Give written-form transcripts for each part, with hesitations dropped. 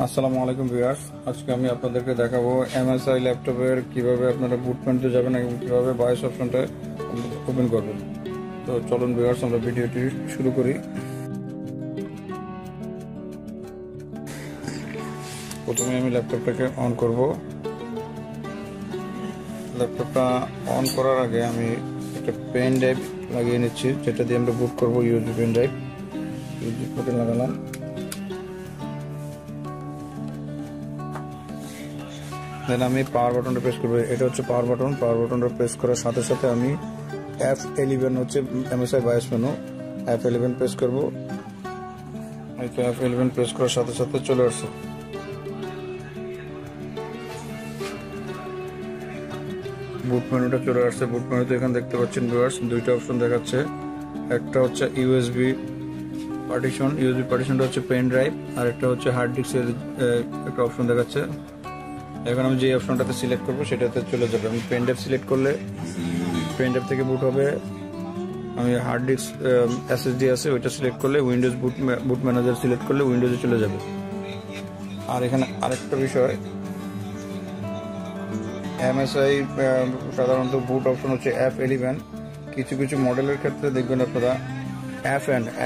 আসসালামু আলাইকুম ভিউয়ার্স, আজকে আমি আপনাদেরকে দেখাবো MSI ল্যাপটপের কিভাবে আপনারা বুট মেনুতে যাবেন এবং কিভাবে বায়োস অপশনটা ওপেন করবেন। তো চলুন ভিউয়ার্স, আমরা ভিডিওটি শুরু করি। প্রথমে আমি ল্যাপটপটাকে অন করব। ল্যাপটপটা অন করার আগে আমি একটা পেন ড্রাইভ লাগিয়ে নিচ্ছি, যেটা দিয়ে আমরা বুট করবো। ইউএসবি পেন ড্রাইভ, ইউএসবি পোর্টে লাগালাম। দেন আমি পাওয়ার বাটনটা প্রেস করবো। এটা হচ্ছে পাওয়ার বাটন। পাওয়ার বাটনটা প্রেস করার সাথে সাথে আমি F11 হচ্ছে MSI bias menu, F11 press করবো। এই তো F11 প্রেস করার সাথে সাথে চলে আসছে বুট মেনুটা চলে আসছে। বুট মেনুতে এখানে দেখতে পাচ্ছেন ভিউয়ার্স, দুইটা অপশন দেখাচ্ছে। একটা হচ্ছে ইউএসবি পার্টিশনটা হচ্ছে পেন ড্রাইভ, আর একটা হচ্ছে হার্ড ডিস্কের একটা অপশন দেখাচ্ছে। এখন আমি যে অপশনটাতে সিলেক্ট করবো সেটাতে চলে যাবে। আমি পেন ড্রাইভ সিলেক্ট করলে পেন ড্রাইভ থেকে বুট হবে। আমি হার্ড ডিস্ক SSD আছে, ওইটা সিলেক্ট করলে উইন্ডোজ বুট ম্যানেজার সিলেক্ট করলে উইন্ডোজে চলে যাবে। আর এখানে আরেকটা বিষয়, MSI সাধারণত বুট অপশন হচ্ছে F11। কিছু কিছু মডেলের ক্ষেত্রে দেখবেন আপনারা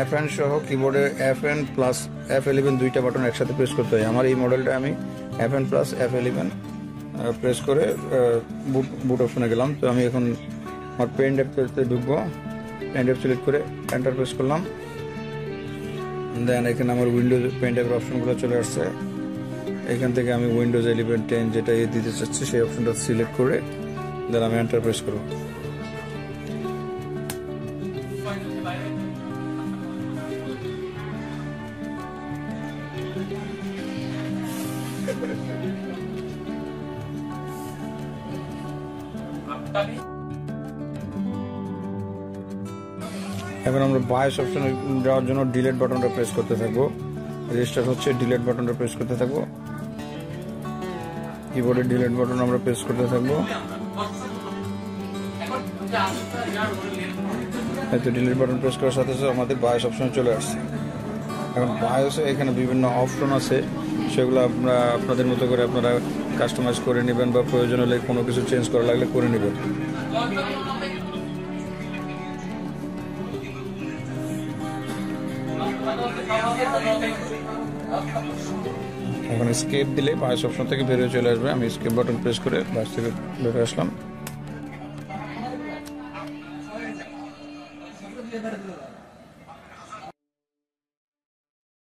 FN সহ কিবোর্ডে FN প্লাস F11 দুইটা বাটন একসাথে প্রেস করতে হয়। আমার এই মডেলটা আমি FN প্লাস F11 প্রেস করে বুট অপশনে গেলাম। তো আমি এখন আমার পেন ড্রাইভতে ঢুকবো। পেন ড্রাইভ সিলেক্ট করে এন্টার প্রেস করলাম। দেন এখানে আমার উইন্ডোজ পেন ড্রাইভের অপশনগুলো চলে আসছে। এখান থেকে আমি উইন্ডোজ 11 10 যেটা দিতে চাচ্ছি সেই অপশনটা সিলেক্ট করে দেন আমি এন্টার প্রেস করবো। এখন আমরা বায়োস অপশনে যাওয়ার জন্য ডিলিট বাটনটা প্রেস করতে থাকবো। রেজিস্টার হচ্ছে, ডিলিট বাটনটা প্রেস করতে থাকবো। কিবোর্ডের ডিলিট বাটন আমরা প্রেস করতে থাকবো। এই তো ডিলিট বাটন প্রেস করার সাথে সাথে আমাদের বায়োস অপশনে চলে আসছে। এখন বায়োসে এখানে বিভিন্ন অপশন আছে, সেগুলো আপনাদের মতো করে আপনারা কাস্টমাইজ করে নেবেন, বা প্রয়োজন হলে কোনো কিছু চেঞ্জ করা লাগলে করে নেবেন। এখন স্কেপ দিলে বায়োস অপশন থেকে বেরিয়ে চলে আসবে। আমি স্কেপ বাটন প্রেস করে বায়োস থেকে বেরিয়ে আসলাম।